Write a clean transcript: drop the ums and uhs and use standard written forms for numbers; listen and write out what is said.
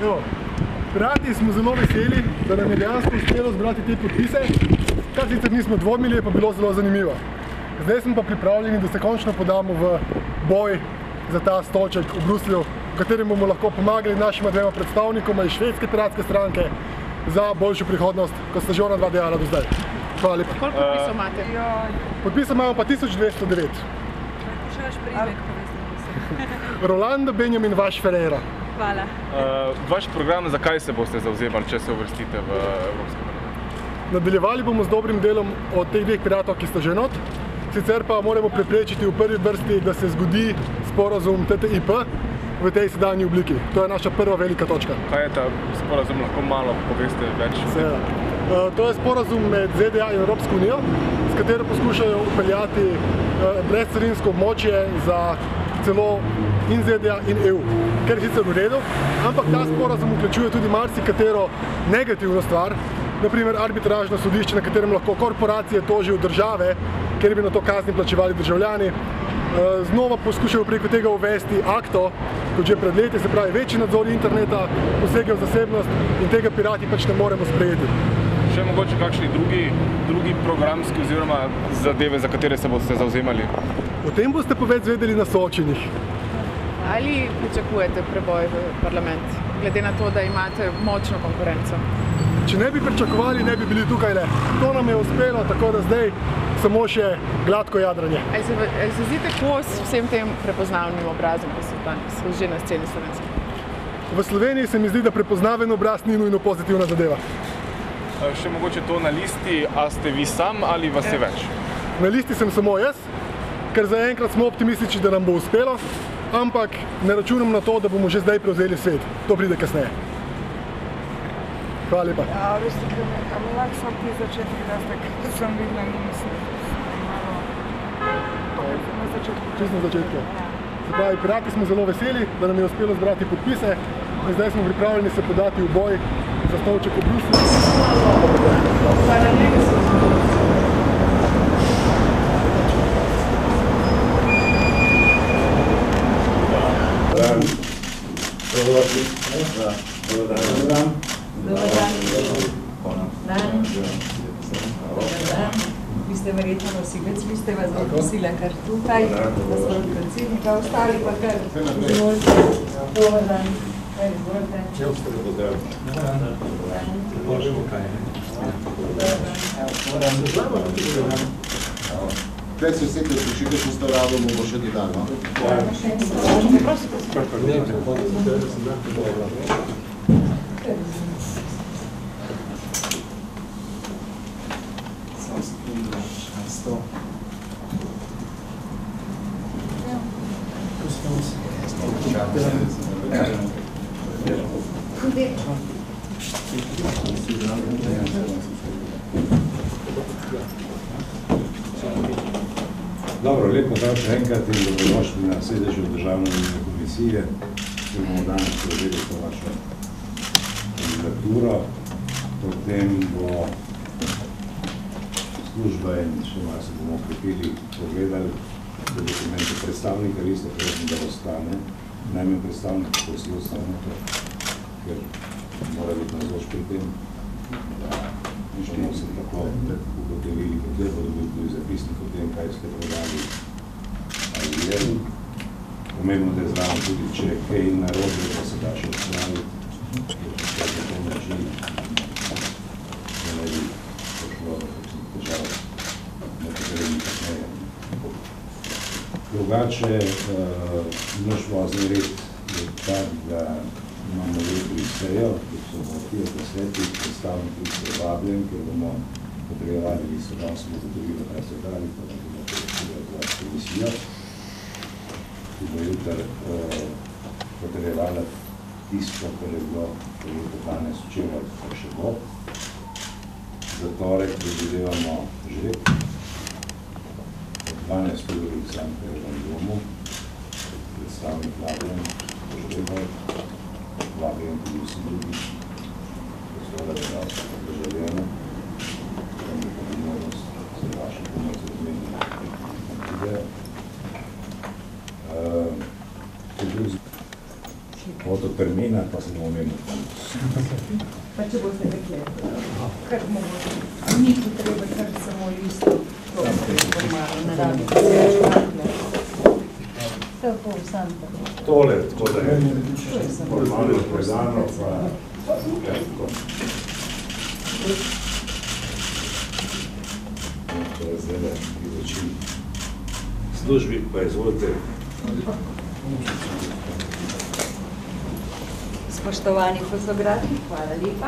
Evo, pirati smo zelo veseli, da nam je dejansko uspelo zbrati te podpise, kar sicer nismo dvomili, je pa bilo zelo zanimivo. Zdaj smo pa pripravljeni, da se končno podamo v boj za ta stolček v Bruslju, v katerem bomo lahko pomagali našima dvema predstavnikoma iz švedske piratske stranke za boljšo prihodnost, kot sta že ona dva dejala do zdaj. Hvala lepa. Koliko podpisov imate? Podpisov imamo pa 1209. Pošaljš primek, poveste. Rolando Benjamin Vaš Ferreira. Hvala. Vaš program, zakaj se boste zavzemali, če se uvrstite v Evropski parlament? Nadaljevali bomo z dobrim delom od teh dveh piratov, ki sta že not. Sicer pa moramo preprečiti v prvi vrsti, da se zgodi sporazum TTIP v tej sedanji obliki. To je naša prva velika točka. Kaj je ta sporazum, lahko malo poveste več? To je sporazum med ZDA in Evropsko unijo, s katero poskušajo upeljati brezcarinsko območje za celo in ZDA in EU, kar je sicer v redu, ampak ta sporazum vključuje tudi marsikatero negativno stvar, naprimer arbitražno sodišče, na katerem lahko korporacije tožijo države, ker bi na to kazni plačevali državljani. Znova poskušajo preko tega uvesti akto, kot že pred leti, se pravi večji nadzor interneta, posege v zasebnost in tega pirati pač ne moremo sprejeti. Še mogoče kakšni drugi programski oziroma zadeve, za katere se boste zavzemali? O tem boste pa več zvedeli na soočenjih. Ali pričakujete preboj v parlament, glede na to, da imate močno konkurenco? Če ne bi pričakovali, ne bi bili tukaj le. To nam je uspelo, tako da zdaj samo še gladko jadranje. Ali se zdite kos vsem tem prepoznavnim obrazom, ki so že na sceni slovenske? V Sloveniji se mi zdi, da prepoznaven obraz ni nujno pozitivna zadeva. Še mogoče to na listi, a ste vi sam ali vas je več? Na listi sem samo jaz, ker zaenkrat smo optimistični, da nam bo uspelo, ampak ne računam na to, da bomo že zdaj prevzeli svet. To pride kasneje. Hvala lepa. Ja, veste, a mi lahko sam ti začetek, da sem videla, mislim, na začetku. Čisto na začetku. Se pravi, pirati smo zelo veseli, da nam je uspelo zbrati podpise in zdaj smo pripravljeni se podati v boj za stolček v Bruslju. Vi ste verjetno nosilec, vi ste vas zaprosila kar tukaj, da smo predsednika, ostali pa kar izvolite. Dobar dan. Izvolite. Kaj se vse te prišite, ko ste rado, bomo še dodali, no? Dobro, lepo dan še enkrat in dobrodošli na sedežu Državne volilne komisije, ki bomo danes prevzeli to vašo kandidaturo. Potem bo služba in še malo se bomo okrepili, pogledali te dokumente predstavnika, vi ste prosim, da ostane. Najmanj predstavnik, ko si ostanete, ker mora biti navzoč pri tem. In še se tako ugotovili, potem bodo biti tudi zapisnik o tem, kaj ste prodali ali je. Pomembno, da je zraven tudi, če je kaj narobe, pa se da še odstaviti, ker se na to način, da ne bi pošlo težav nekaterimi kasneje. Drugače, naš vozni red je tak, da imamo jutri sejo, ki so v 10. predstavniki se vabljen, ker bomo potrebovali visokransko zagotovilo, kaj se dali, pa da bomo potrebovali komisijo, ki bo jutri potrebovala tisto, kar je bilo danes včeraj, pa še bo. Za torek predvidevamo že 12 ur v Sankt-Petersburgem domu, predstavnik vabljen, požrebaj, vabljen tudi vsi drugi, prostora državljena, da mi pa bi možnost za vaše pomoč razmeniti idejo. Fototermina, pa se bomo imeli. Pa če boste rekli, kar mogoče, ni potrebe, kar samo listo, to je malo, ne rabi, to je škratne. Tako, sam tako. Tole, tako da je formalno predano, pa tako. To je zdaj le izočin. Službi pa izvolite. Spoštovani fotografi, hvala lepa.